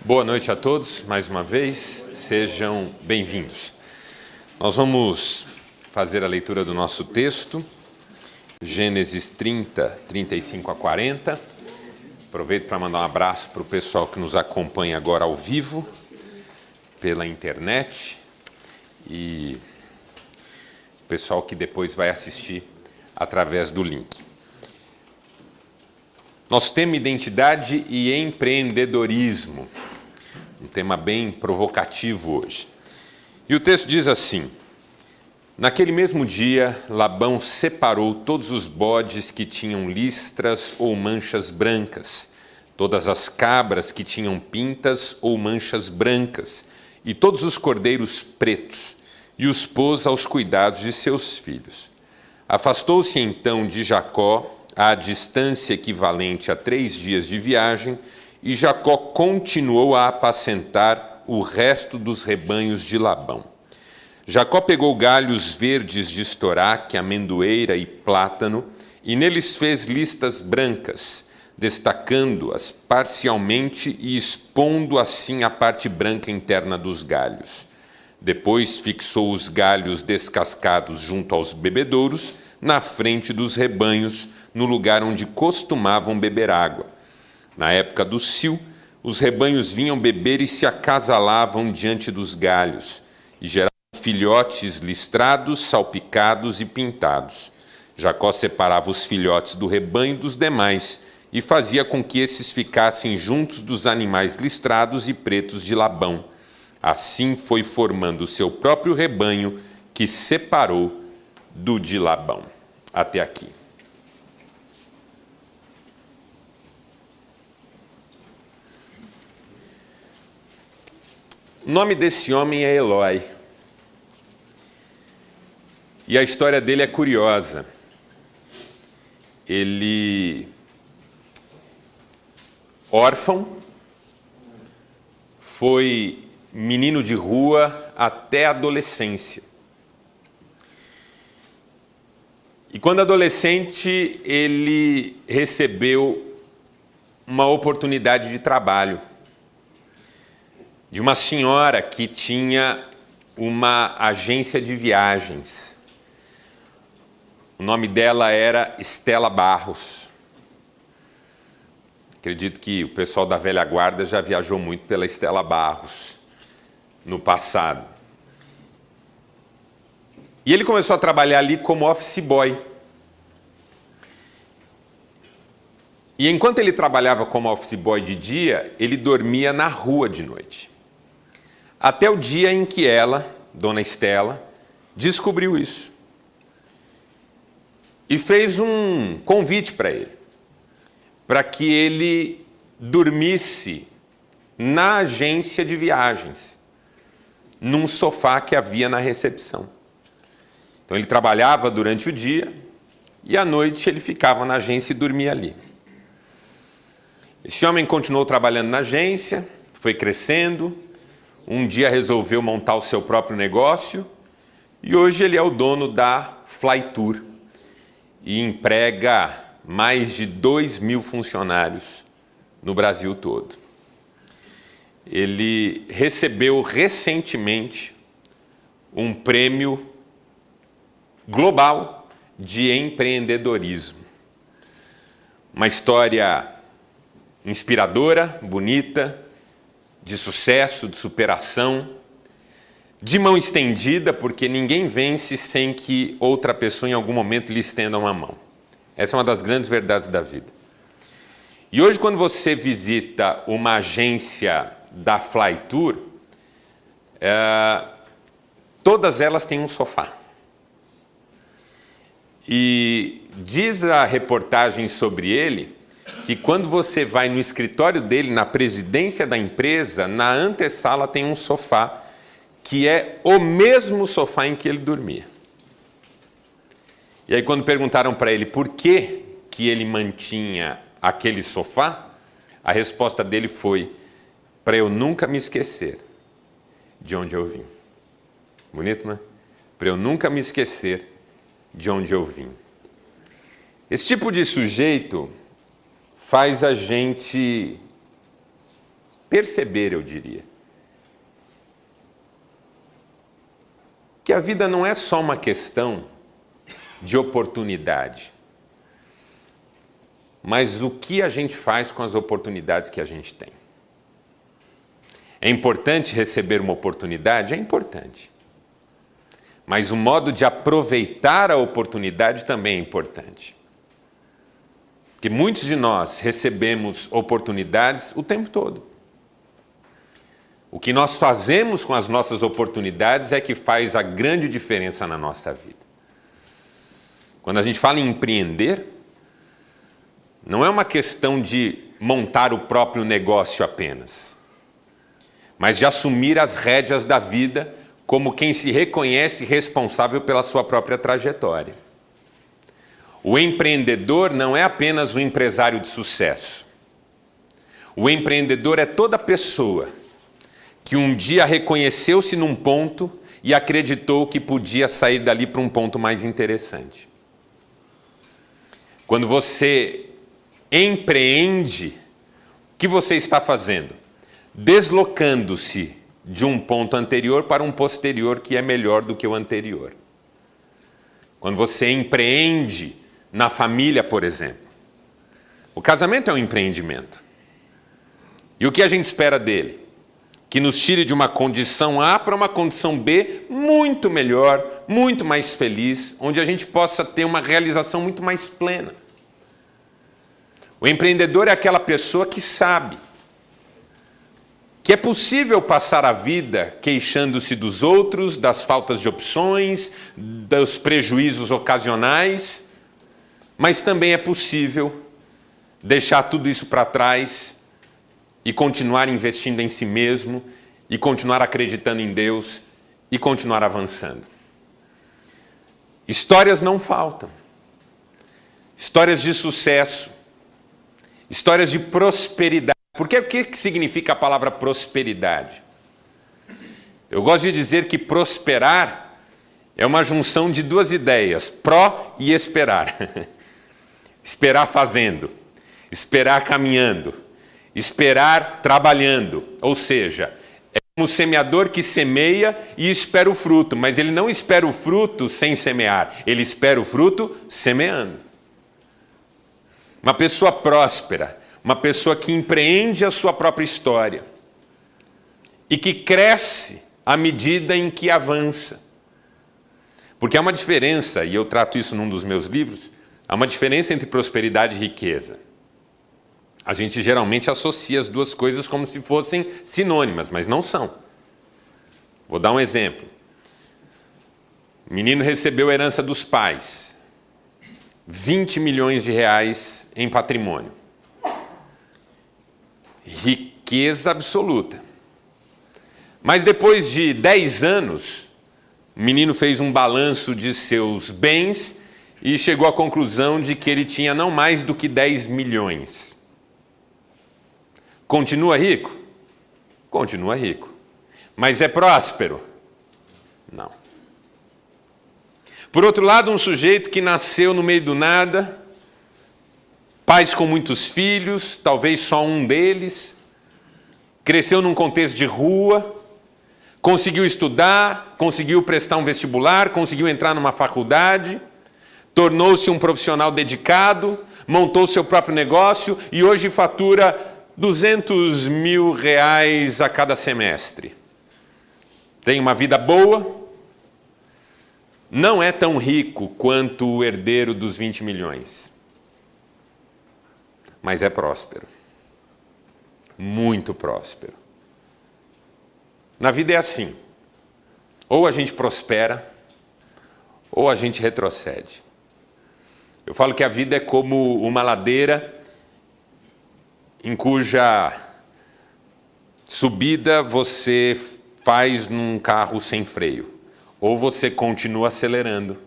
Boa noite a todos, mais uma vez, sejam bem-vindos. Nós vamos fazer a leitura do nosso texto, Gênesis 30, 35 a 40. Aproveito para mandar um abraço para o pessoal que nos acompanha agora ao vivo, pela internet, e o pessoal que depois vai assistir através do link. Nosso tema identidade e empreendedorismo, um tema bem provocativo hoje. E o texto diz assim: naquele mesmo dia, Labão separou todos os bodes que tinham listras ou manchas brancas, todas as cabras que tinham pintas ou manchas brancas, e todos os cordeiros pretos, e os pôs aos cuidados de seus filhos. Afastou-se então de Jacó à distância equivalente a 3 dias de viagem, e Jacó continuou a apacentar o resto dos rebanhos de Labão. Jacó pegou galhos verdes de estoraque, amendoeira e plátano, e neles fez listas brancas, destacando-as parcialmente e expondo assim a parte branca interna dos galhos. Depois fixou os galhos descascados junto aos bebedouros, na frente dos rebanhos, no lugar onde costumavam beber água. Na época do cio, os rebanhos vinham beber e se acasalavam diante dos galhos, e geravam filhotes listrados, salpicados e pintados. Jacó separava os filhotes do rebanho dos demais, e fazia com que esses ficassem juntos dos animais listrados e pretos de Labão. Assim foi formando o seu próprio rebanho, que separou do de Labão. Até aqui. O nome desse homem é Eloi. E a história dele é curiosa. Ele, órfão, foi menino de rua até a adolescência. E quando adolescente, ele recebeu uma oportunidade de trabalho de uma senhora que tinha uma agência de viagens. O nome dela era Estela Barros. Acredito que o pessoal da velha guarda já viajou muito pela Estela Barros no passado. E ele começou a trabalhar ali como office boy. E enquanto ele trabalhava como office boy de dia, ele dormia na rua de noite. Até o dia em que ela, Dona Estela, descobriu isso. E fez um convite para ele, para que ele dormisse na agência de viagens, num sofá que havia na recepção. Então ele trabalhava durante o dia e à noite ele ficava na agência e dormia ali. Esse homem continuou trabalhando na agência, foi crescendo, um dia resolveu montar o seu próprio negócio e hoje ele é o dono da Flytour e emprega mais de 2.000 funcionários no Brasil todo. Ele recebeu recentemente um prêmio global de empreendedorismo. Uma história inspiradora, bonita, de sucesso, de superação, de mão estendida, porque ninguém vence sem que outra pessoa em algum momento lhe estenda uma mão. Essa é uma das grandes verdades da vida. E hoje, quando você visita uma agência da Flytour, todas elas têm um sofá. E diz a reportagem sobre ele que quando você vai no escritório dele, na presidência da empresa, na antessala tem um sofá, que é o mesmo sofá em que ele dormia. E aí quando perguntaram para ele por que ele mantinha aquele sofá, a resposta dele foi: para eu nunca me esquecer de onde eu vim. Bonito, né? Para eu nunca me esquecer de onde eu vim. Esse tipo de sujeito faz a gente perceber, eu diria, que a vida não é só uma questão de oportunidade, mas o que a gente faz com as oportunidades que a gente tem. É importante receber uma oportunidade? É importante. Mas o modo de aproveitar a oportunidade também é importante. Porque muitos de nós recebemos oportunidades o tempo todo. O que nós fazemos com as nossas oportunidades é que faz a grande diferença na nossa vida. Quando a gente fala em empreender, não é uma questão de montar o próprio negócio apenas, mas de assumir as rédeas da vida como quem se reconhece responsável pela sua própria trajetória. O empreendedor não é apenas um empresário de sucesso. O empreendedor é toda pessoa que um dia reconheceu-se num ponto e acreditou que podia sair dali para um ponto mais interessante. Quando você empreende, o que você está fazendo? Deslocando-se de um ponto anterior para um posterior que é melhor do que o anterior. Quando você empreende na família, por exemplo, o casamento é um empreendimento. E o que a gente espera dele? Que nos tire de uma condição A para uma condição B muito melhor, muito mais feliz, onde a gente possa ter uma realização muito mais plena. O empreendedor é aquela pessoa que sabe que é possível passar a vida queixando-se dos outros, das faltas de opções, dos prejuízos ocasionais, mas também é possível deixar tudo isso para trás e continuar investindo em si mesmo, e continuar acreditando em Deus, e continuar avançando. Histórias não faltam. Histórias de sucesso, histórias de prosperidade. Porque o que significa a palavra prosperidade? Eu gosto de dizer que prosperar é uma junção de duas ideias, pró e esperar. Esperar fazendo, esperar caminhando, esperar trabalhando. Ou seja, é como o semeador que semeia e espera o fruto, mas ele não espera o fruto sem semear, ele espera o fruto semeando. Uma pessoa próspera, uma pessoa que empreende a sua própria história e que cresce à medida em que avança. Porque há uma diferença, e eu trato isso num dos meus livros, há uma diferença entre prosperidade e riqueza. A gente geralmente associa as duas coisas como se fossem sinônimas, mas não são. Vou dar um exemplo. O menino recebeu a herança dos pais, 20 milhões de reais em patrimônio. Riqueza absoluta. Mas depois de 10 anos, o menino fez um balanço de seus bens e chegou à conclusão de que ele tinha não mais do que 10 milhões. Continua rico? Continua rico. Mas é próspero? Não. Por outro lado, um sujeito que nasceu no meio do nada, pais com muitos filhos, talvez só um deles, cresceu num contexto de rua, conseguiu estudar, conseguiu prestar um vestibular, conseguiu entrar numa faculdade, tornou-se um profissional dedicado, montou seu próprio negócio e hoje fatura 200 mil reais a cada semestre. Tem uma vida boa, não é tão rico quanto o herdeiro dos 20 milhões. Mas é próspero. Muito próspero. Na vida é assim. Ou a gente prospera, ou a gente retrocede. Eu falo que a vida é como uma ladeira em cuja subida você faz num carro sem freio. Ou você continua acelerando,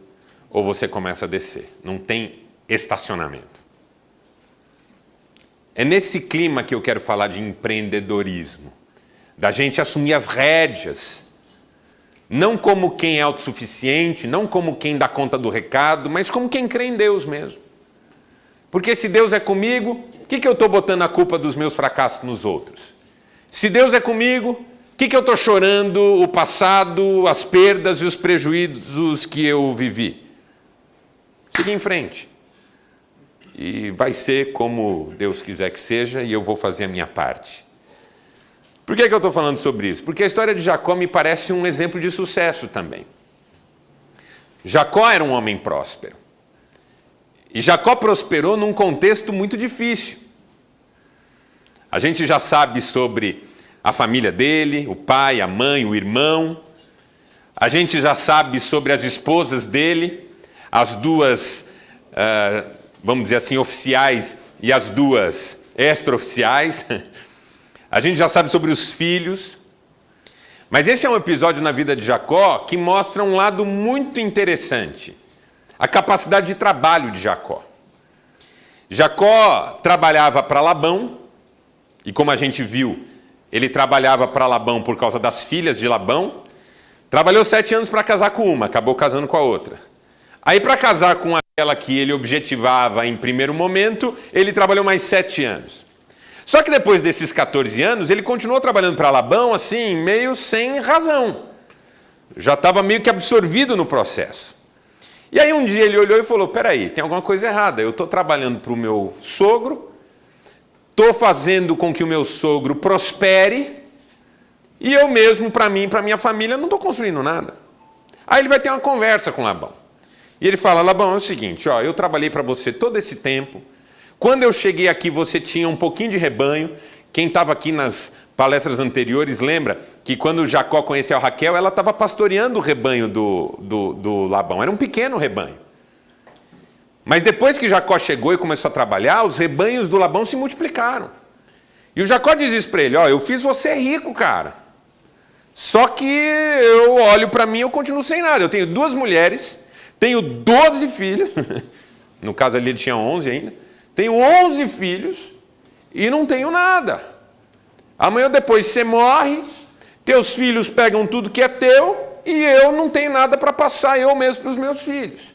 ou você começa a descer. Não tem estacionamento. É nesse clima que eu quero falar de empreendedorismo, da gente assumir as rédeas, não como quem é autossuficiente, não como quem dá conta do recado, mas como quem crê em Deus mesmo. Porque se Deus é comigo, o que eu estou botando a culpa dos meus fracassos nos outros? Se Deus é comigo, o que eu estou chorando? O passado, as perdas e os prejuízos que eu vivi. Siga em frente. E vai ser como Deus quiser que seja, e eu vou fazer a minha parte. Por que eu estou falando sobre isso? Porque a história de Jacó me parece um exemplo de sucesso também. Jacó era um homem próspero. E Jacó prosperou num contexto muito difícil. A gente já sabe sobre a família dele, o pai, a mãe, o irmão. A gente já sabe sobre as esposas dele, as duas, vamos dizer assim, oficiais e as duas extraoficiais. A gente já sabe sobre os filhos. Mas esse é um episódio na vida de Jacó que mostra um lado muito interessante. A capacidade de trabalho de Jacó. Jacó trabalhava para Labão, e como a gente viu, ele trabalhava para Labão por causa das filhas de Labão. Trabalhou 7 anos para casar com uma, acabou casando com a outra. Aí para casar com aquela que ele objetivava em primeiro momento, ele trabalhou mais 7 anos. Só que depois desses 14 anos, ele continuou trabalhando para Labão, assim, meio sem razão. Já estava meio que absorvido no processo. E aí um dia ele olhou e falou, peraí, tem alguma coisa errada. Eu estou trabalhando para o meu sogro, estou fazendo com que o meu sogro prospere, e eu mesmo, para mim, para minha família, não estou construindo nada. Aí ele vai ter uma conversa com Labão. E ele fala, Labão, é o seguinte, ó, eu trabalhei para você todo esse tempo. Quando eu cheguei aqui, você tinha um pouquinho de rebanho. Quem estava aqui nas palestras anteriores lembra que quando Jacó conheceu a Raquel, ela estava pastoreando o rebanho do Labão. Era um pequeno rebanho. Mas depois que Jacó chegou e começou a trabalhar, os rebanhos do Labão se multiplicaram. E o Jacó diz isso para ele, ó, eu fiz você rico, cara. Só que eu olho para mim e eu continuo sem nada. Eu tenho 2 mulheres, tenho 12 filhos, no caso ali ele tinha 11 ainda, tenho 11 filhos e não tenho nada. Amanhã depois você morre, teus filhos pegam tudo que é teu e eu não tenho nada para passar eu mesmo para os meus filhos.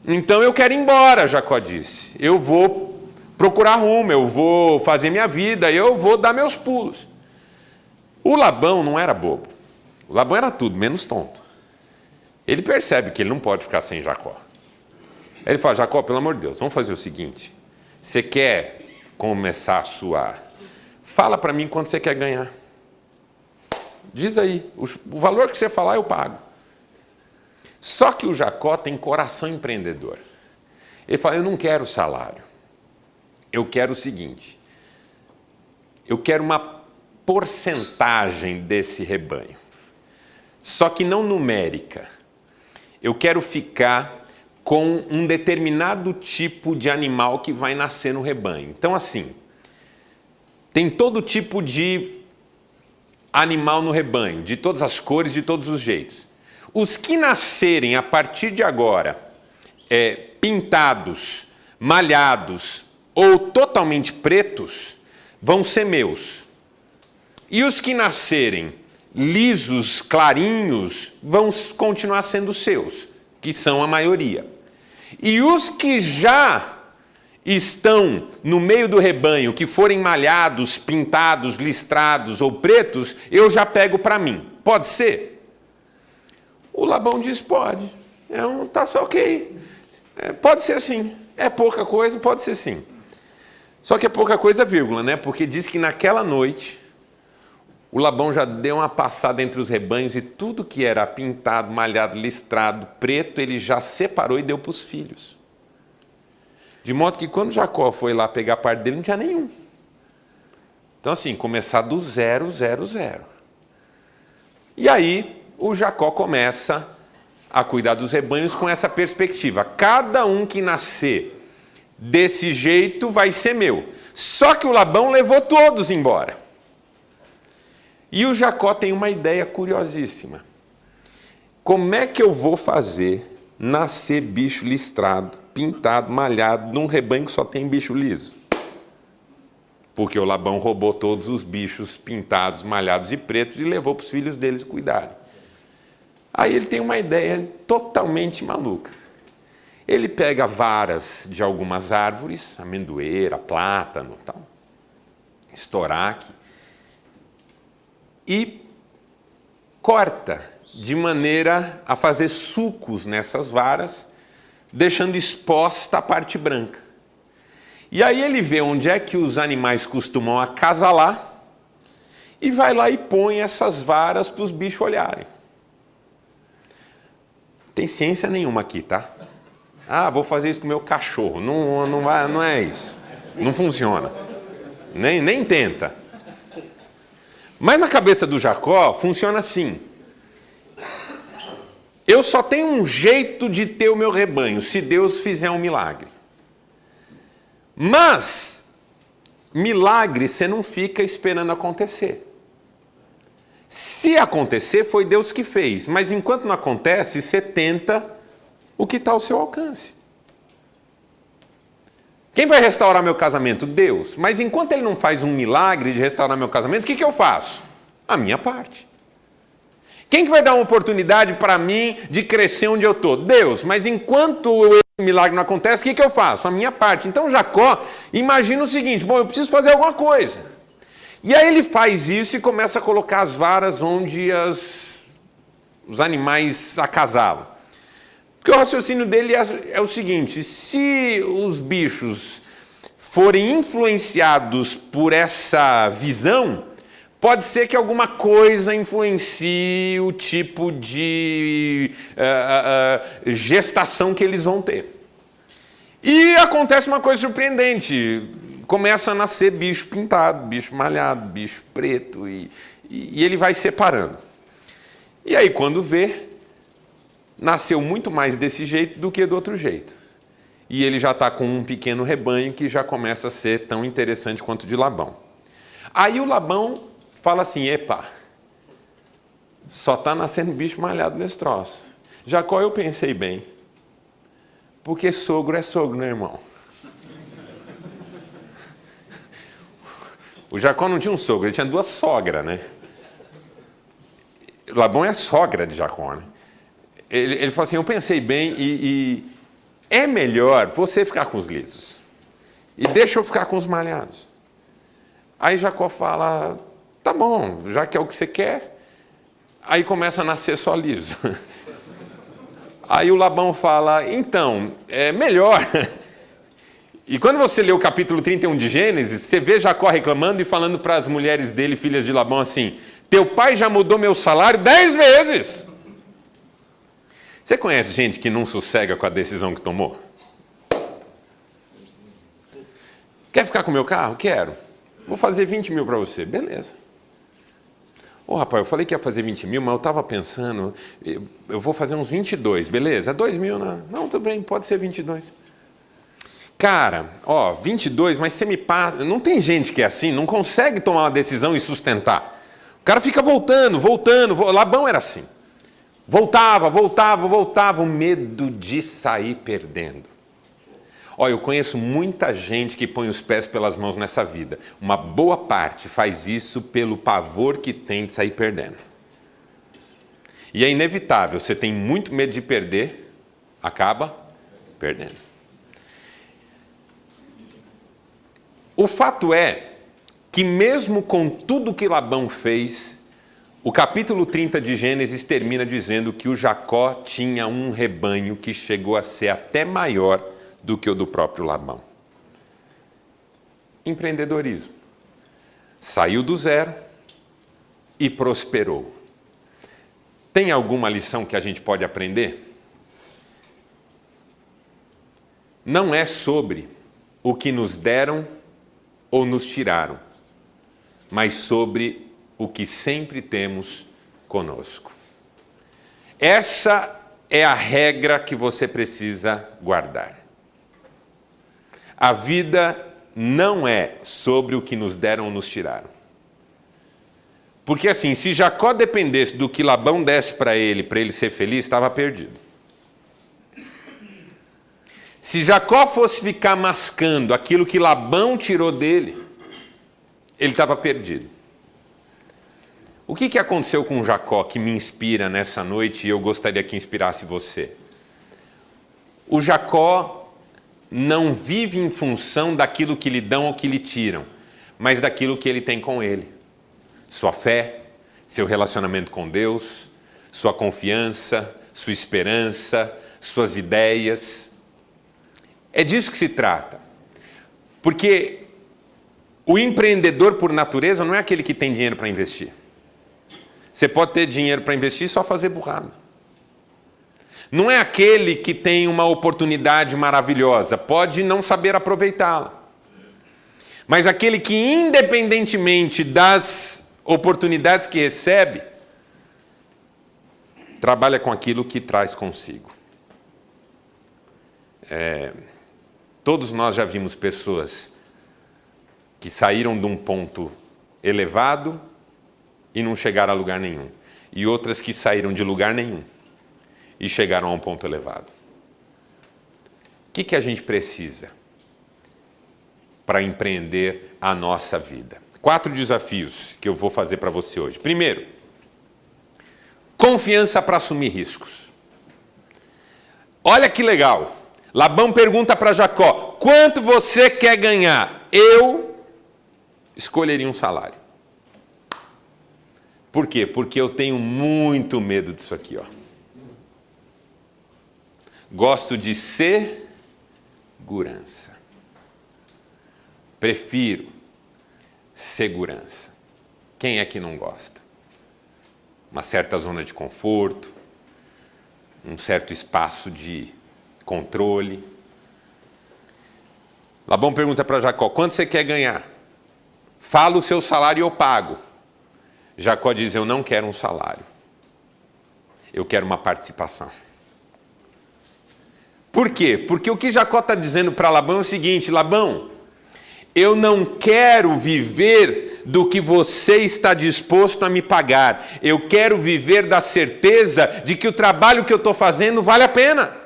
Então eu quero ir embora, Jacó disse. Eu vou procurar rumo, eu vou fazer minha vida, eu vou dar meus pulos. O Labão não era bobo. O Labão era tudo, menos tonto. Ele percebe que ele não pode ficar sem Jacó. Aí ele fala, Jacó, pelo amor de Deus, vamos fazer o seguinte. Você quer começar a sua... Fala para mim quanto você quer ganhar. Diz aí, o valor que você falar eu pago. Só que o Jacó tem coração empreendedor. Ele fala, eu não quero salário. Eu quero o seguinte. Eu quero uma porcentagem desse rebanho. Só que não numérica. Eu quero ficar com um determinado tipo de animal que vai nascer no rebanho. Então, assim, tem todo tipo de animal no rebanho, de todas as cores, de todos os jeitos. Os que nascerem a partir de agora, pintados, malhados ou totalmente pretos, vão ser meus. E os que nascerem lisos, clarinhos, vão continuar sendo seus, que são a maioria. E os que já estão no meio do rebanho, que forem malhados, pintados, listrados ou pretos, eu já pego para mim. Pode ser? O Labão diz, pode. Tá só ok. Pode ser assim. É pouca coisa, pode ser sim. Só que é pouca coisa, vírgula, né? Porque diz que naquela noite, o Labão já deu uma passada entre os rebanhos e tudo que era pintado, malhado, listrado, preto, ele já separou e deu para os filhos. De modo que quando Jacó foi lá pegar a parte dele, não tinha nenhum. Então assim, começar do 0. E aí, o Jacó começa a cuidar dos rebanhos com essa perspectiva. Cada um que nascer desse jeito vai ser meu. Só que o Labão levou todos embora. E o Jacó tem uma ideia curiosíssima. Como é que eu vou fazer nascer bicho listrado, pintado, malhado, num rebanho que só tem bicho liso? Porque o Labão roubou todos os bichos pintados, malhados e pretos e levou para os filhos deles cuidarem. Aí ele tem uma ideia totalmente maluca. Ele pega varas de algumas árvores, amendoeira, plátano, tal, estoraque, e corta de maneira a fazer sulcos nessas varas, deixando exposta a parte branca. E aí ele vê onde é que os animais costumam acasalar e vai lá e põe essas varas para os bichos olharem. Não tem ciência nenhuma aqui, tá? Ah, vou fazer isso com o meu cachorro. Não é isso. Não funciona. Nem tenta. Mas na cabeça do Jacó funciona assim. Eu só tenho um jeito de ter o meu rebanho, se Deus fizer um milagre. Mas, milagre você não fica esperando acontecer. Se acontecer, foi Deus que fez. Mas enquanto não acontece, você tenta o que está ao seu alcance. Quem vai restaurar meu casamento? Deus. Mas enquanto Ele não faz um milagre de restaurar meu casamento, o que eu faço? A minha parte. Quem que vai dar uma oportunidade para mim de crescer onde eu estou? Deus. Mas enquanto esse milagre não acontece, o que eu faço? A minha parte. Então Jacó imagina o seguinte, bom, eu preciso fazer alguma coisa. E aí ele faz isso e começa a colocar as varas onde os animais acasalam. Porque o raciocínio dele é o seguinte, se os bichos forem influenciados por essa visão, pode ser que alguma coisa influencie o tipo de gestação que eles vão ter. E acontece uma coisa surpreendente. Começa a nascer bicho pintado, bicho malhado, bicho preto, e ele vai separando. E aí, quando vê, nasceu muito mais desse jeito do que do outro jeito. E ele já está com um pequeno rebanho que já começa a ser tão interessante quanto o de Labão. Aí o Labão fala assim, epa, só está nascendo bicho malhado nesse troço. Jacó, eu pensei bem, porque sogro é sogro, né, irmão? O Jacó não tinha um sogro, ele tinha duas sogras, né? Labão é a sogra de Jacó, né? Ele falou assim, eu pensei bem e é melhor você ficar com os lisos. E deixa eu ficar com os malhados. Aí Jacó fala, tá bom, já que é o que você quer. Aí começa a nascer só liso. Aí o Labão fala, então, é melhor. E quando você lê o capítulo 31 de Gênesis, você vê Jacó reclamando e falando para as mulheres dele, filhas de Labão, assim, teu pai já mudou meu salário 10 vezes. Você conhece gente que não sossega com a decisão que tomou? Quer ficar com o meu carro? Quero. Vou fazer 20 mil para você. Beleza. Ô, rapaz, eu falei que ia fazer 20 mil, mas eu estava pensando, eu vou fazer uns 22, beleza? É 2 mil, né? Não, tudo bem, pode ser 22. Cara, 22, mas você me passa... Não tem gente que é assim, não consegue tomar uma decisão e sustentar. O cara fica voltando. Labão era assim. Voltava, o medo de sair perdendo. Eu conheço muita gente que põe os pés pelas mãos nessa vida. Uma boa parte faz isso pelo pavor que tem de sair perdendo. E é inevitável, você tem muito medo de perder, acaba perdendo. O fato é que mesmo com tudo que Labão fez, o capítulo 30 de Gênesis termina dizendo que o Jacó tinha um rebanho que chegou a ser até maior do que o do próprio Labão. Empreendedorismo. Saiu do zero e prosperou. Tem alguma lição que a gente pode aprender? Não é sobre o que nos deram ou nos tiraram, mas sobre o que sempre temos conosco. Essa é a regra que você precisa guardar. A vida não é sobre o que nos deram ou nos tiraram. Porque assim, se Jacó dependesse do que Labão desse para ele ser feliz, estava perdido. Se Jacó fosse ficar mascando aquilo que Labão tirou dele, ele estava perdido. O que aconteceu com Jacó que me inspira nessa noite e eu gostaria que inspirasse você? O Jacó não vive em função daquilo que lhe dão ou que lhe tiram, mas daquilo que ele tem com ele. Sua fé, seu relacionamento com Deus, sua confiança, sua esperança, suas ideias. É disso que se trata. Porque o empreendedor por natureza não é aquele que tem dinheiro para investir. Você pode ter dinheiro para investir e só fazer burrada. Não é aquele que tem uma oportunidade maravilhosa, pode não saber aproveitá-la. Mas aquele que, independentemente das oportunidades que recebe, trabalha com aquilo que traz consigo. Todos nós já vimos pessoas que saíram de um ponto elevado e não chegaram a lugar nenhum. E outras que saíram de lugar nenhum e chegaram a um ponto elevado. O que a gente precisa para empreender a nossa vida? 4 desafios que eu vou fazer para você hoje. Primeiro, confiança para assumir riscos. Olha que legal. Labão pergunta para Jacó: quanto você quer ganhar? Eu escolheria um salário. Por quê? Porque eu tenho muito medo disso aqui, ó. Gosto de segurança. Prefiro segurança. Quem é que não gosta? Uma certa zona de conforto, um certo espaço de controle. Labão pergunta para Jacó: quanto você quer ganhar? Fala o seu salário e eu pago. Jacó diz: eu não quero um salário. Eu quero uma participação. Por quê? Porque o que Jacó está dizendo para Labão é o seguinte: Labão, eu não quero viver do que você está disposto a me pagar. Eu quero viver da certeza de que o trabalho que eu estou fazendo vale a pena.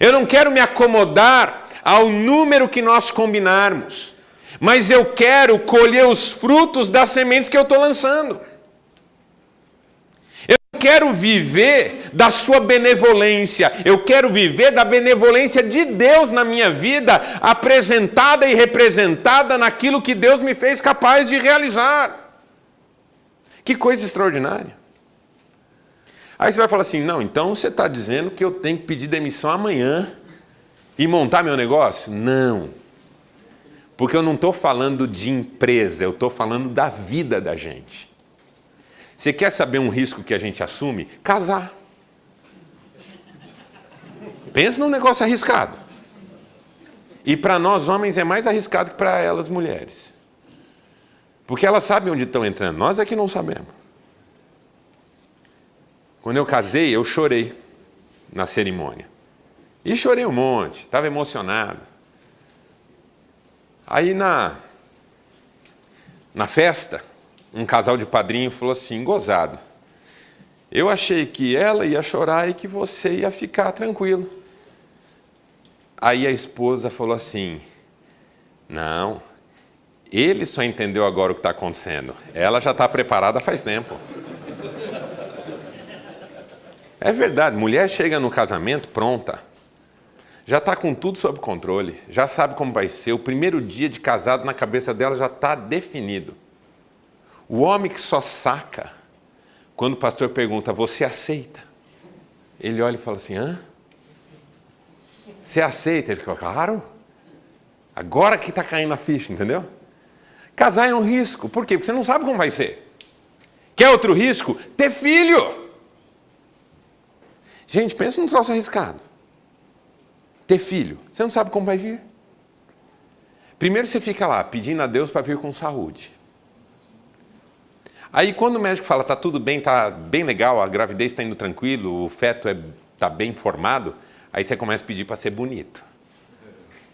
Eu não quero me acomodar ao número que nós combinarmos, mas eu quero colher os frutos das sementes que eu estou lançando. Eu quero viver da sua benevolência, eu quero viver da benevolência de Deus na minha vida, apresentada e representada naquilo que Deus me fez capaz de realizar. Que coisa extraordinária. Aí você vai falar assim: não, então você está dizendo que eu tenho que pedir demissão amanhã e montar meu negócio? Não. Porque eu não estou falando de empresa, eu estou falando da vida da gente. Você quer saber um risco que a gente assume? Casar. Pensa num negócio arriscado. E para nós homens é mais arriscado que para elas mulheres. Porque elas sabem onde estão entrando, nós é que não sabemos. Quando eu casei, eu chorei na cerimônia. E chorei um monte, estava emocionado. Aí na festa, um casal de padrinho falou assim, gozado: eu achei que ela ia chorar e que você ia ficar tranquilo. Aí a esposa falou assim: não, ele só entendeu agora o que está acontecendo. Ela já está preparada faz tempo. É verdade, mulher chega no casamento pronta. Já está com tudo sob controle, já sabe como vai ser. O primeiro dia de casado na cabeça dela já está definido. O homem que só saca quando o pastor pergunta: você aceita? Ele olha e fala assim: hã? Você aceita? Ele fala: claro. Agora que está caindo a ficha, entendeu? Casar é um risco. Por quê? Porque você não sabe como vai ser. Quer outro risco? Ter filho. Gente, pensa num troço arriscado. Ter filho, você não sabe como vai vir. Primeiro você fica lá pedindo a Deus para vir com saúde. Aí quando o médico fala: está tudo bem, está bem legal, a gravidez está indo tranquilo, o feto está bem formado, aí você começa a pedir para ser bonito.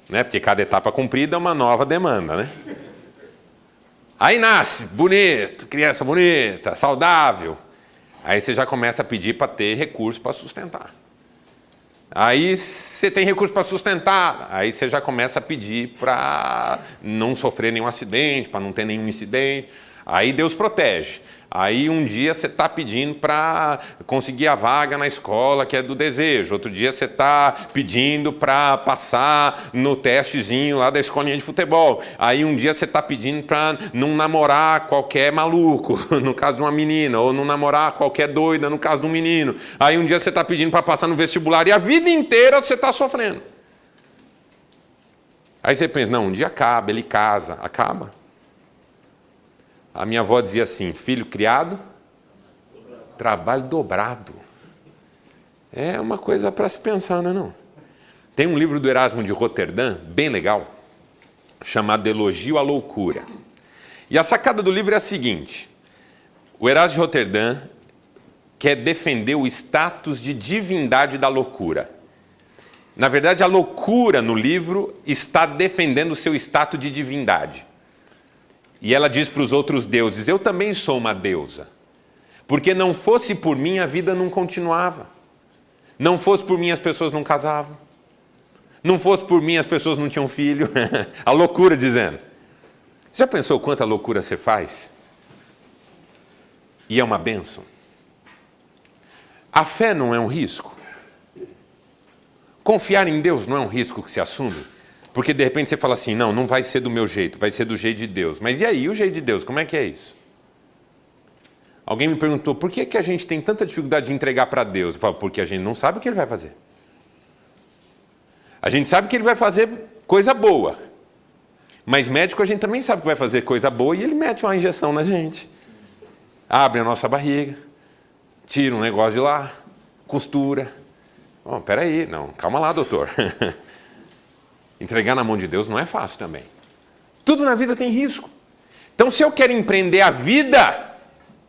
Né? Porque cada etapa cumprida é uma nova demanda, né? Aí nasce, bonito, criança bonita, saudável. Aí você já começa a pedir para ter recurso para sustentar. Aí você tem recurso para sustentar, aí você já começa a pedir para não sofrer nenhum acidente, para não ter nenhum incidente. Aí Deus protege. Aí um dia você está pedindo para conseguir a vaga na escola que é do desejo. Outro dia você está pedindo para passar no testezinho lá da escolinha de futebol. Aí um dia você está pedindo para não namorar qualquer maluco, no caso de uma menina, ou não namorar qualquer doida, no caso de um menino. Aí um dia você está pedindo para passar no vestibular e a vida inteira você está sofrendo. Aí você pensa, não, um dia acaba, ele casa. Acaba. A minha avó dizia assim, filho criado, trabalho dobrado. É uma coisa para se pensar, não é não? Tem um livro do Erasmo de Roterdã, bem legal, chamado Elogio à Loucura. E a sacada do livro é a seguinte, o Erasmo de Roterdã quer defender o status de divindade da loucura. Na verdade, a loucura no livro está defendendo o seu status de divindade. E ela diz para os outros deuses, eu também sou uma deusa. Porque não fosse por mim, a vida não continuava. Não fosse por mim, as pessoas não casavam. Não fosse por mim, as pessoas não tinham filho. A loucura dizendo. Você já pensou quanta loucura você faz? E é uma bênção. A fé não é um risco. Confiar em Deus não é um risco que se assume. Porque de repente você fala assim, não, não vai ser do meu jeito, vai ser do jeito de Deus. Mas e aí, o jeito de Deus, como é que é isso? Alguém me perguntou, por que a gente tem tanta dificuldade de entregar para Deus? Eu falo, porque a gente não sabe o que Ele vai fazer. A gente sabe que Ele vai fazer coisa boa. Mas médico a gente também sabe que vai fazer coisa boa e Ele mete uma injeção na gente. Abre a nossa barriga, tira um negócio de lá, costura. Oh, peraí, não, calma lá, doutor. Entregar na mão de Deus não é fácil também. Tudo na vida tem risco. Então, se eu quero empreender a vida,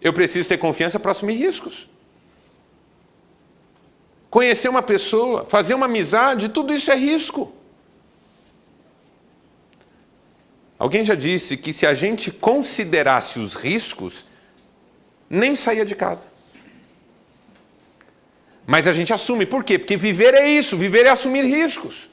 eu preciso ter confiança para assumir riscos. Conhecer uma pessoa, fazer uma amizade, tudo isso é risco. Alguém já disse que se a gente considerasse os riscos, nem saía de casa. Mas a gente assume. Por quê? Porque viver é isso, viver é assumir riscos.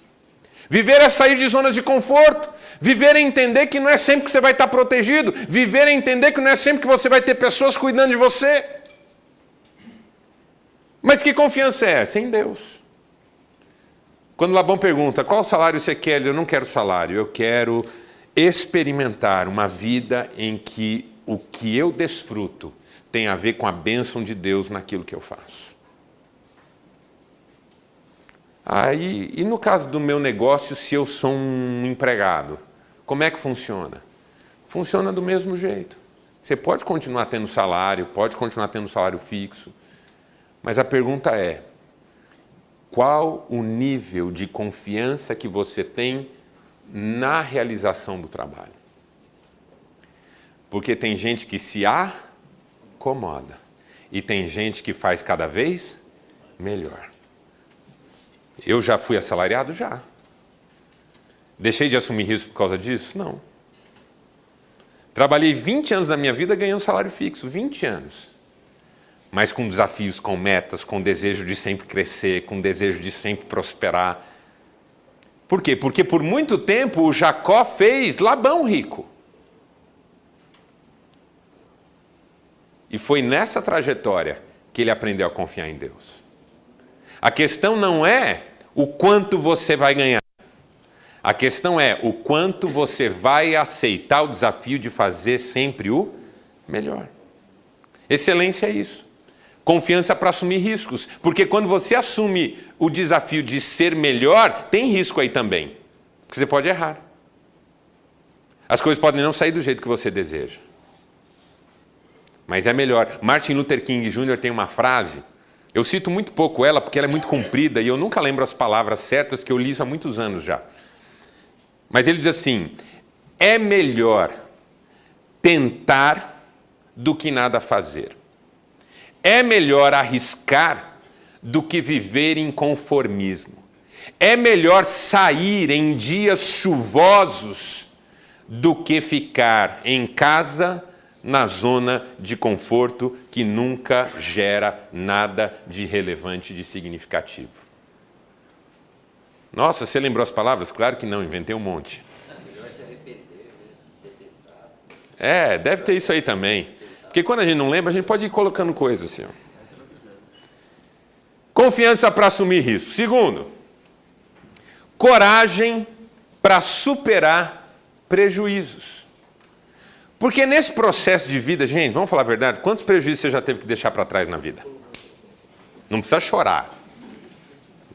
Viver é sair de zonas de conforto. Viver é entender que não é sempre que você vai estar protegido. Viver é entender que não é sempre que você vai ter pessoas cuidando de você. Mas que confiança é essa? Em Deus. Quando Labão pergunta, qual salário você quer? Eu não quero salário, eu quero experimentar uma vida em que o que eu desfruto tem a ver com a bênção de Deus naquilo que eu faço. Aí, e no caso do meu negócio, se eu sou um empregado, como é que funciona? Funciona do mesmo jeito. Você pode continuar tendo salário, pode continuar tendo salário fixo, mas a pergunta é, qual o nível de confiança que você tem na realização do trabalho? Porque tem gente que se acomoda e tem gente que faz cada vez melhor. Eu já fui assalariado? Já. Deixei de assumir risco por causa disso? Não. Trabalhei 20 anos da minha vida ganhando salário fixo, 20 anos. Mas com desafios, com metas, com desejo de sempre crescer, com desejo de sempre prosperar. Por quê? Porque por muito tempo o Jacó fez Labão rico. E foi nessa trajetória que ele aprendeu a confiar em Deus. A questão não é o quanto você vai ganhar. A questão é o quanto você vai aceitar o desafio de fazer sempre o melhor. Excelência é isso. Confiança para assumir riscos. Porque quando você assume o desafio de ser melhor, tem risco aí também. Porque você pode errar. As coisas podem não sair do jeito que você deseja. Mas é melhor. Martin Luther King Jr. tem uma frase. Eu cito muito pouco ela porque ela é muito comprida e eu nunca lembro as palavras certas, que eu li isso há muitos anos já. Mas ele diz assim, é melhor tentar do que nada fazer. É melhor arriscar do que viver em conformismo. É melhor sair em dias chuvosos do que ficar em casa na zona de conforto que nunca gera nada de relevante, de significativo. Nossa, você lembrou as palavras? Claro que não, inventei um monte. Deve ter isso aí também. Porque quando a gente não lembra, a gente pode ir colocando coisas assim. Ó. Confiança para assumir risco. Segundo, coragem para superar prejuízos. Porque nesse processo de vida, gente, vamos falar a verdade, quantos prejuízos você já teve que deixar para trás na vida? Não precisa chorar.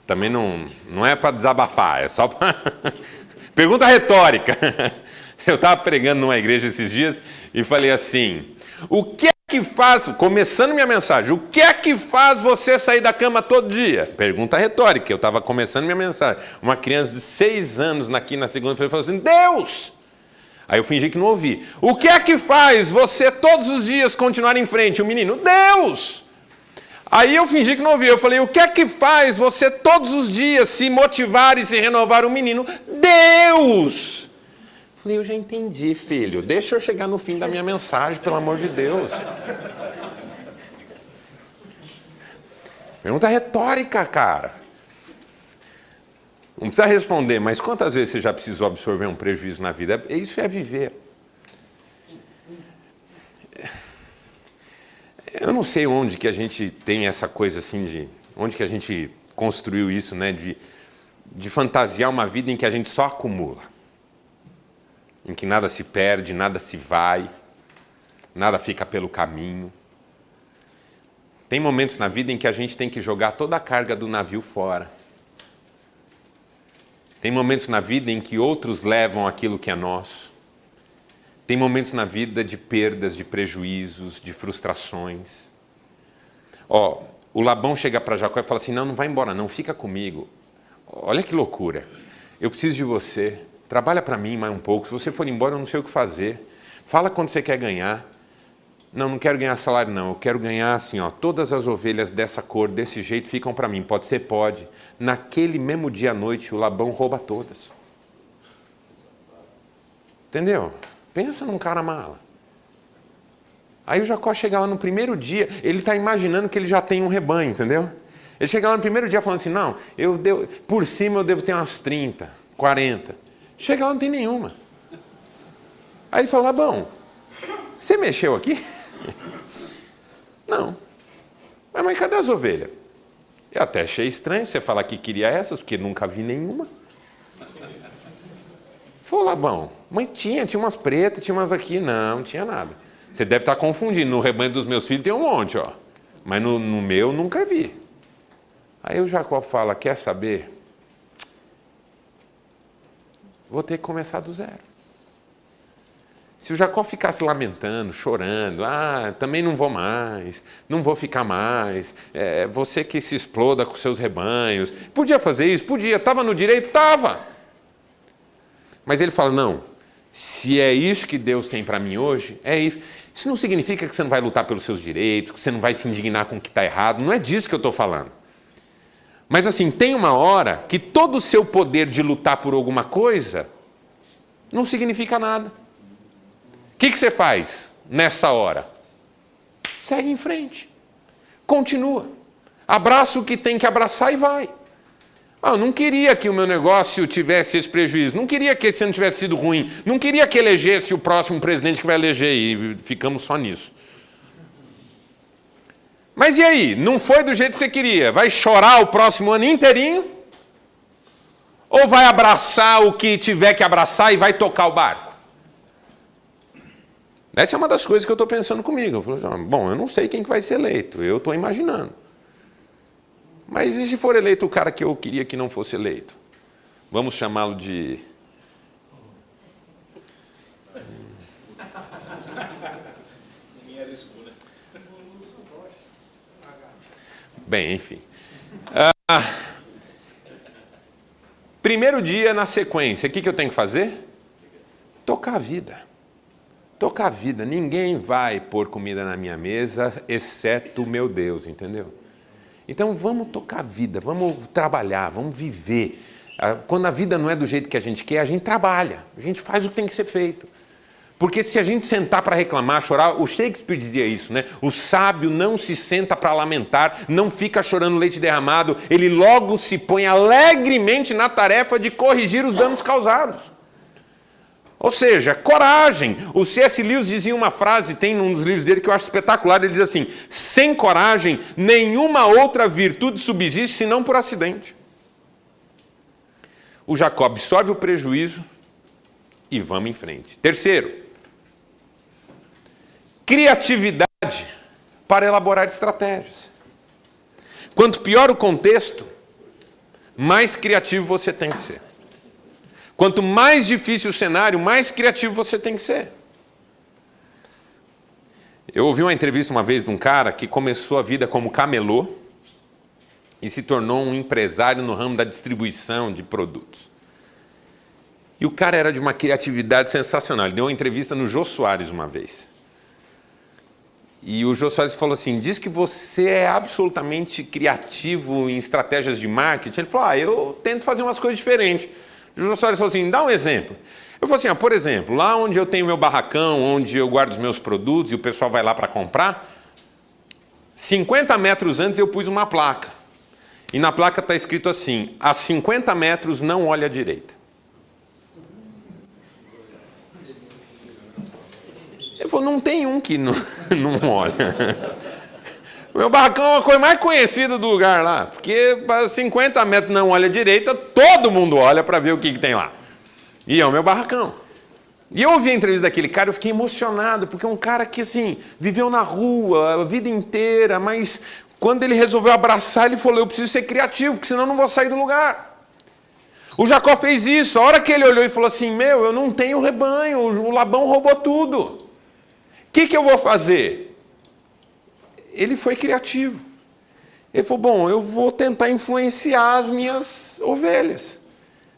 Também não é para desabafar, é só para... Pergunta retórica. Eu estava pregando numa igreja esses dias e falei assim, o que é que faz, começando minha mensagem, o que é que faz você sair da cama todo dia? Pergunta retórica, eu estava começando minha mensagem. Uma criança de 6 anos aqui na segunda-feira falou assim, Deus! Aí eu fingi que não ouvi. O que é que faz você todos os dias continuar em frente? O menino, Deus! Aí eu fingi que não ouvi. Eu falei, o que é que faz você todos os dias se motivar e se renovar? O menino, Deus! Eu falei, eu já entendi, filho. Deixa eu chegar no fim da minha mensagem, pelo amor de Deus. Pergunta retórica, cara. Não precisa responder, mas quantas vezes você já precisou absorver um prejuízo na vida? Isso é viver. Eu não sei onde que a gente tem essa coisa assim onde que a gente construiu isso, né? De fantasiar uma vida em que a gente só acumula. Em que nada se perde, nada se vai, nada fica pelo caminho. Tem momentos na vida em que a gente tem que jogar toda a carga do navio fora. Tem momentos na vida em que outros levam aquilo que é nosso. Tem momentos na vida de perdas, de prejuízos, de frustrações. O Labão chega para Jacó e fala assim, não vai embora não, fica comigo. Olha que loucura. Eu preciso de você. Trabalha para mim mais um pouco. Se você for embora, eu não sei o que fazer. Fala quanto você quer ganhar. Não quero ganhar salário não. Eu quero ganhar assim, todas as ovelhas dessa cor, desse jeito, ficam para mim. Pode ser? Pode. Naquele mesmo dia à noite, o Labão rouba todas. Entendeu? Pensa num cara mala. Aí o Jacó chega lá no primeiro dia, ele está imaginando que ele já tem um rebanho, entendeu? Ele chega lá no primeiro dia falando assim, não, por cima eu devo ter umas 30, 40. Chega lá, não tem nenhuma. Aí ele fala, Labão, você mexeu aqui? Não. Mas cadê as ovelhas? Eu até achei estranho você falar que queria essas, porque nunca vi nenhuma. Falou, Labão, mas tinha umas pretas, tinha umas aqui. Não tinha nada. Você deve estar confundindo. No rebanho dos meus filhos tem um monte, mas no meu nunca vi. Aí o Jacó fala, quer saber? Vou ter que começar do zero. Se o Jacó ficasse lamentando, chorando, também não vou mais, não vou ficar mais, você que se exploda com seus rebanhos. Podia fazer isso? Podia. Estava no direito? Estava. Mas ele fala, não, se é isso que Deus tem para mim hoje, é isso. Isso não significa que você não vai lutar pelos seus direitos, que você não vai se indignar com o que está errado, não é disso que eu estou falando. Mas assim, tem uma hora que todo o seu poder de lutar por alguma coisa não significa nada. O que você faz nessa hora? Segue em frente. Continua. Abraça o que tem que abraçar e vai. Eu não queria que o meu negócio tivesse esse prejuízo. Não queria que esse ano tivesse sido ruim. Não queria que elegesse o próximo presidente que vai eleger. E ficamos só nisso. Mas e aí? Não foi do jeito que você queria. Vai chorar o próximo ano inteirinho? Ou vai abraçar o que tiver que abraçar e vai tocar o barco? Essa é uma das coisas que eu estou pensando comigo. Eu falo assim, bom, eu não sei quem que vai ser eleito, eu estou imaginando. Mas e se for eleito o cara que eu queria que não fosse eleito? Vamos chamá-lo de... Bem, enfim. Primeiro dia na sequência, o que eu tenho que fazer? Tocar a vida. Tocar a vida. Ninguém vai pôr comida na minha mesa, exceto o meu Deus, entendeu? Então vamos tocar a vida, vamos trabalhar, vamos viver. Quando a vida não é do jeito que a gente quer, a gente trabalha, a gente faz o que tem que ser feito. Porque se a gente sentar para reclamar, chorar, o Shakespeare dizia isso, né? O sábio não se senta para lamentar, não fica chorando leite derramado, ele logo se põe alegremente na tarefa de corrigir os danos causados. Ou seja, coragem. O C.S. Lewis dizia uma frase, tem um dos livros dele que eu acho espetacular, ele diz assim: sem coragem, nenhuma outra virtude subsiste senão por acidente. O Jacó absorve o prejuízo e vamos em frente. Terceiro, criatividade para elaborar estratégias. Quanto pior o contexto, mais criativo você tem que ser. Quanto mais difícil o cenário, mais criativo você tem que ser. Eu ouvi uma entrevista uma vez de um cara que começou a vida como camelô e se tornou um empresário no ramo da distribuição de produtos. E o cara era de uma criatividade sensacional. Ele deu uma entrevista no Jô Soares uma vez. E o Jô Soares falou assim: diz que você é absolutamente criativo em estratégias de marketing. Ele falou: eu tento fazer umas coisas diferentes. O Jô Soares falou assim: dá um exemplo. Eu falei assim: por exemplo, lá onde eu tenho meu barracão, onde eu guardo os meus produtos e o pessoal vai lá para comprar, 50 metros antes eu pus uma placa. E na placa está escrito assim: a 50 metros não olha à direita. Ele falou: não tem um que não olha. O meu barracão é a coisa mais conhecida do lugar lá, porque 50 metros não olha à direita, todo mundo olha para ver o que tem lá. E é o meu barracão. E eu ouvi a entrevista daquele cara, eu fiquei emocionado, porque é um cara que, assim, viveu na rua a vida inteira, mas quando ele resolveu abraçar, ele falou: eu preciso ser criativo, porque senão eu não vou sair do lugar. O Jacó fez isso. A hora que ele olhou e falou assim: eu não tenho rebanho, o Labão roubou tudo. O que eu vou fazer? Ele foi criativo. Ele falou: bom, eu vou tentar influenciar as minhas ovelhas,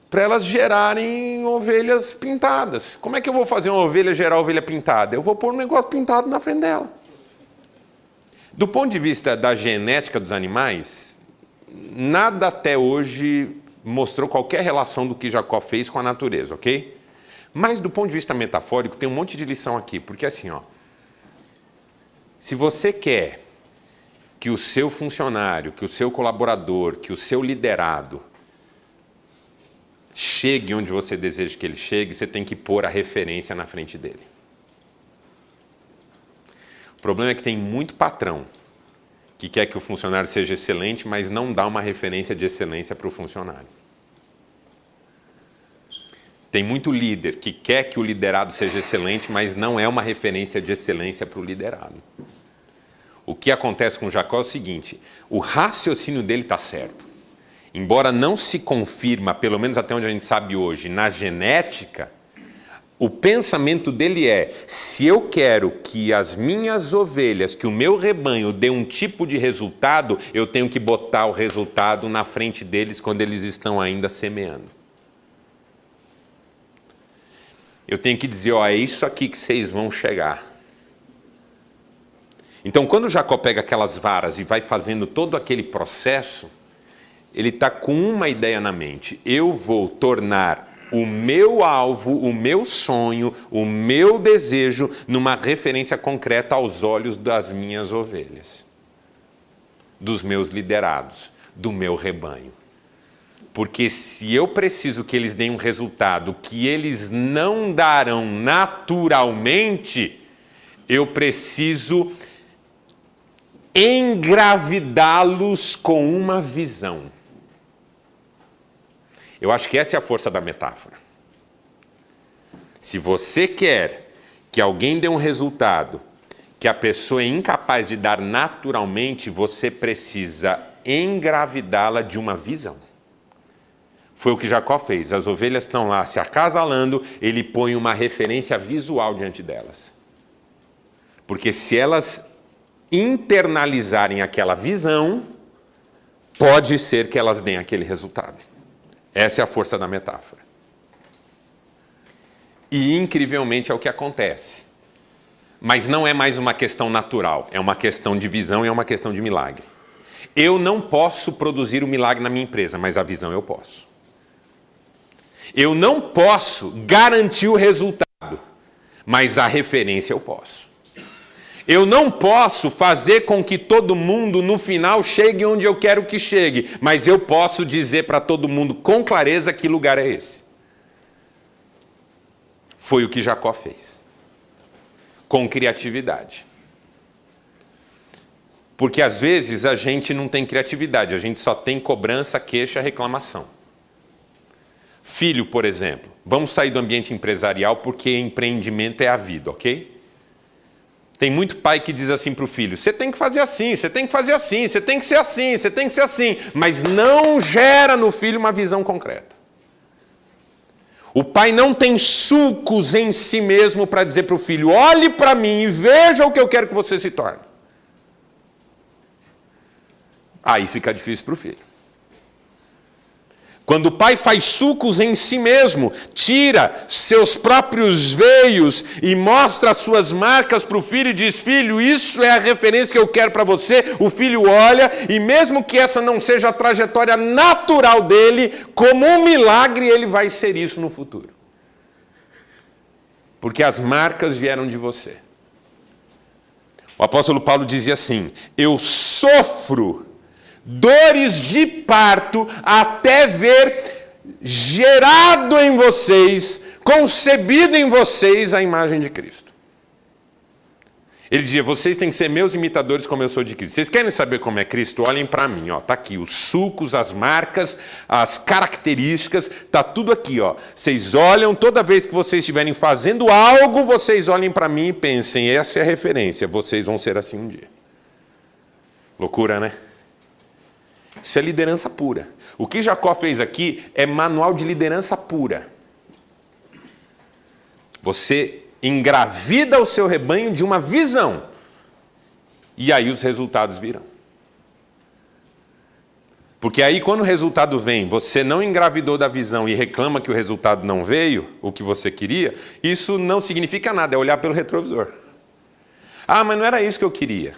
para elas gerarem ovelhas pintadas. Como é que eu vou fazer uma ovelha gerar ovelha pintada? Eu vou pôr um negócio pintado na frente dela. Do ponto de vista da genética dos animais, nada até hoje mostrou qualquer relação do que Jacó fez com a natureza, ok? Mas do ponto de vista metafórico, tem um monte de lição aqui, porque assim, se você quer que o seu funcionário, que o seu colaborador, que o seu liderado chegue onde você deseja que ele chegue, você tem que pôr a referência na frente dele. O problema é que tem muito patrão que quer que o funcionário seja excelente, mas não dá uma referência de excelência para o funcionário. Tem muito líder que quer que o liderado seja excelente, mas não é uma referência de excelência para o liderado. O que acontece com Jacó é o seguinte: o raciocínio dele está certo. Embora não se confirma, pelo menos até onde a gente sabe hoje, na genética, o pensamento dele é: se eu quero que as minhas ovelhas, que o meu rebanho dê um tipo de resultado, eu tenho que botar o resultado na frente deles quando eles estão ainda semeando. Eu tenho que dizer: é isso aqui que vocês vão chegar. Então, quando Jacó pega aquelas varas e vai fazendo todo aquele processo, ele está com uma ideia na mente: eu vou tornar o meu alvo, o meu sonho, o meu desejo, numa referência concreta aos olhos das minhas ovelhas, dos meus liderados, do meu rebanho. Porque se eu preciso que eles deem um resultado que eles não darão naturalmente, eu preciso engravidá-los com uma visão. Eu acho que essa é a força da metáfora. Se você quer que alguém dê um resultado que a pessoa é incapaz de dar naturalmente, você precisa engravidá-la de uma visão. Foi o que Jacó fez. As ovelhas estão lá se acasalando, ele põe uma referência visual diante delas. Porque se elas internalizarem aquela visão, pode ser que elas deem aquele resultado. Essa é a força da metáfora. E, incrivelmente, é o que acontece. Mas não é mais uma questão natural, é uma questão de visão e é uma questão de milagre. Eu não posso produzir o milagre na minha empresa, mas a visão eu posso. Eu não posso garantir o resultado, mas a referência eu posso. Eu não posso fazer com que todo mundo no final chegue onde eu quero que chegue, mas eu posso dizer para todo mundo com clareza que lugar é esse. Foi o que Jacó fez. Com criatividade. Porque às vezes a gente não tem criatividade, a gente só tem cobrança, queixa, reclamação. Filho, por exemplo, vamos sair do ambiente empresarial porque empreendimento é a vida, ok? Tem muito pai que diz assim para o filho, você tem que fazer assim, você tem que fazer assim, você tem que ser assim, você tem que ser assim, mas não gera no filho uma visão concreta. O pai não tem sulcos em si mesmo para dizer para o filho, olhe para mim e veja o que eu quero que você se torne. Aí fica difícil para o filho. Quando o pai faz sulcos em si mesmo, tira seus próprios veios e mostra as suas marcas para o filho e diz, filho, isso é a referência que eu quero para você. O filho olha e mesmo que essa não seja a trajetória natural dele, como um milagre ele vai ser isso no futuro. Porque as marcas vieram de você. O apóstolo Paulo dizia assim, eu sofro dores de parto até ver gerado em vocês, concebido em vocês a imagem de Cristo. Ele dizia, vocês têm que ser meus imitadores como eu sou de Cristo. Vocês querem saber como é Cristo? Olhem para mim, ó, tá aqui os sulcos, as marcas, as características, tá tudo aqui, ó. Vocês olham, toda vez que vocês estiverem fazendo algo, vocês olhem para mim e pensem, essa é a referência, vocês vão ser assim um dia. Loucura, né? Isso é liderança pura. O que Jacó fez aqui é manual de liderança pura. Você engravida o seu rebanho de uma visão. E aí os resultados virão. Porque aí quando o resultado vem, você não engravidou da visão e reclama que o resultado não veio, o que você queria, isso não significa nada, é olhar pelo retrovisor. Ah, mas não era isso que eu queria.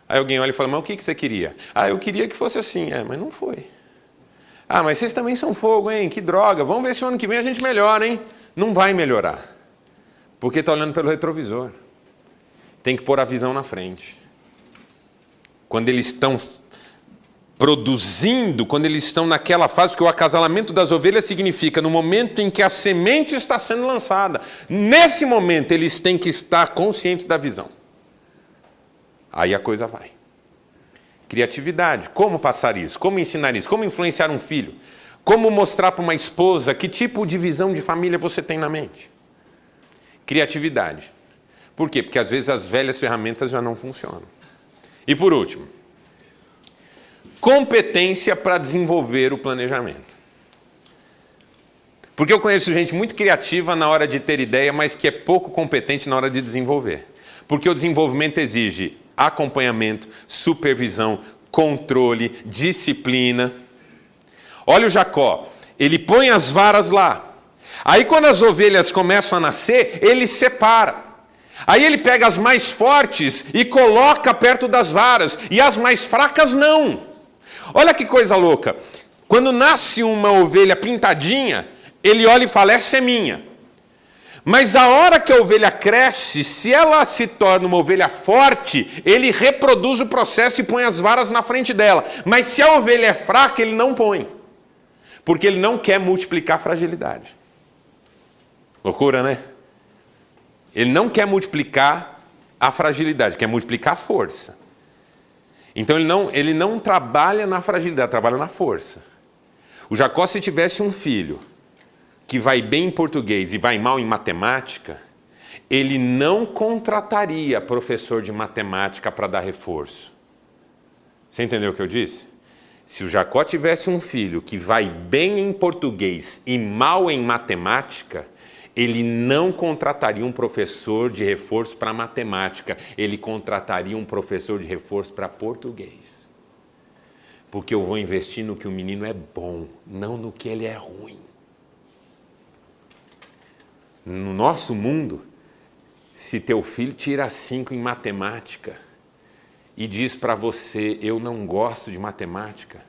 Aí alguém olha e fala, mas o que você queria? Ah, eu queria que fosse assim. Mas não foi. Ah, mas vocês também são fogo, hein? Que droga. Vamos ver se o ano que vem a gente melhora, hein? Não vai melhorar. Porque está olhando pelo retrovisor. Tem que pôr a visão na frente. Quando eles estão produzindo, quando eles estão naquela fase, porque o acasalamento das ovelhas significa no momento em que a semente está sendo lançada. Nesse momento eles têm que estar conscientes da visão. Aí a coisa vai. Criatividade. Como passar isso? Como ensinar isso? Como influenciar um filho? Como mostrar para uma esposa que tipo de visão de família você tem na mente? Criatividade. Por quê? Porque às vezes as velhas ferramentas já não funcionam. E por último, competência para desenvolver o planejamento. Porque eu conheço gente muito criativa na hora de ter ideia, mas que é pouco competente na hora de desenvolver. Porque o desenvolvimento exige acompanhamento, supervisão, controle, disciplina. Olha o Jacó, ele põe as varas lá. Aí quando as ovelhas começam a nascer, ele separa. Aí ele pega as mais fortes e coloca perto das varas, e as mais fracas não. Olha que coisa louca. Quando nasce uma ovelha pintadinha, ele olha e fala, essa é minha. Mas a hora que a ovelha cresce, se ela se torna uma ovelha forte, ele reproduz o processo e põe as varas na frente dela. Mas se a ovelha é fraca, ele não põe. Porque ele não quer multiplicar a fragilidade. Loucura, né? Ele não quer multiplicar a fragilidade, quer multiplicar a força. Então ele não trabalha na fragilidade, trabalha na força. O Jacó, se tivesse um filho que vai bem em português e vai mal em matemática, ele não contrataria professor de matemática para dar reforço. Você entendeu o que eu disse? Se o Jacó tivesse um filho que vai bem em português e mal em matemática, ele não contrataria um professor de reforço para matemática, ele contrataria um professor de reforço para português. Porque eu vou investir no que o menino é bom, não no que ele é ruim. No nosso mundo, se teu filho tira 5 em matemática e diz para você, eu não gosto de matemática,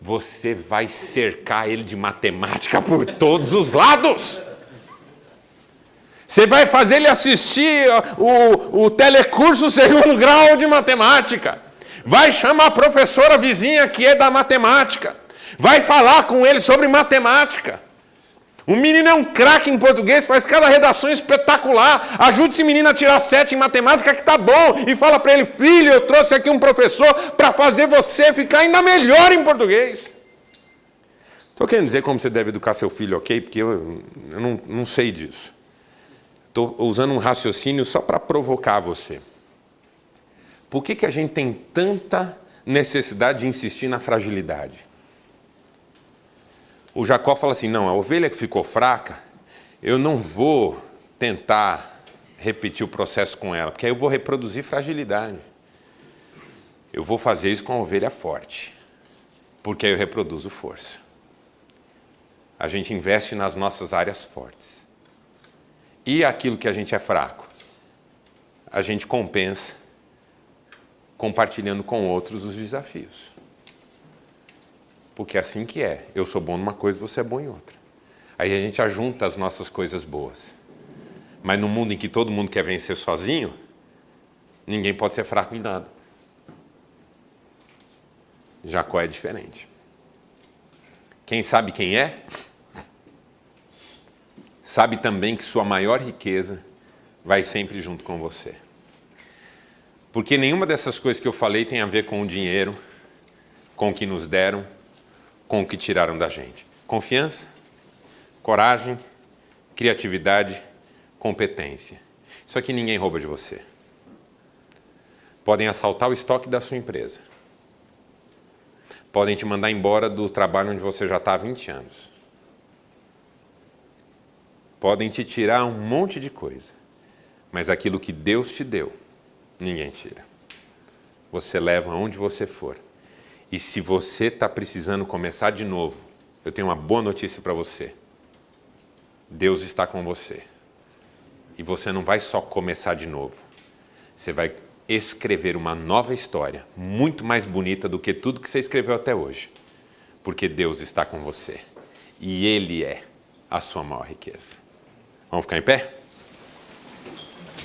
você vai cercar ele de matemática por todos os lados. Você vai fazer ele assistir o telecurso 2º grau de matemática. Vai chamar a professora vizinha que é da matemática. Vai falar com ele sobre matemática. O menino é um craque em português, faz cada redação espetacular. Ajude esse menino a tirar 7 em matemática que tá bom. E fala para ele, filho, eu trouxe aqui um professor para fazer você ficar ainda melhor em português. Estou querendo dizer como você deve educar seu filho, ok? Porque eu não sei disso. Estou usando um raciocínio só para provocar você. Por que a gente tem tanta necessidade de insistir na fragilidade? O Jacó fala assim, não, a ovelha que ficou fraca, eu não vou tentar repetir o processo com ela, porque aí eu vou reproduzir fragilidade. Eu vou fazer isso com a ovelha forte, porque aí eu reproduzo força. A gente investe nas nossas áreas fortes. E aquilo que a gente é fraco, a gente compensa compartilhando com outros os desafios. Porque é assim que é. Eu sou bom numa coisa, você é bom em outra. Aí a gente ajunta as nossas coisas boas. Mas no mundo em que todo mundo quer vencer sozinho, ninguém pode ser fraco em nada. Jacó é diferente. Quem sabe quem é? Sabe também que sua maior riqueza vai sempre junto com você. Porque nenhuma dessas coisas que eu falei tem a ver com o dinheiro, com o que nos deram, com o que tiraram da gente. Confiança, coragem, criatividade, competência. Isso aqui ninguém rouba de você. Podem assaltar o estoque da sua empresa. Podem te mandar embora do trabalho onde você já está há 20 anos. Podem te tirar um monte de coisa. Mas aquilo que Deus te deu, ninguém tira. Você leva aonde você for. E se você está precisando começar de novo, eu tenho uma boa notícia para você. Deus está com você. E você não vai só começar de novo. Você vai escrever uma nova história, muito mais bonita do que tudo que você escreveu até hoje. Porque Deus está com você. E Ele é a sua maior riqueza. Vamos ficar em pé?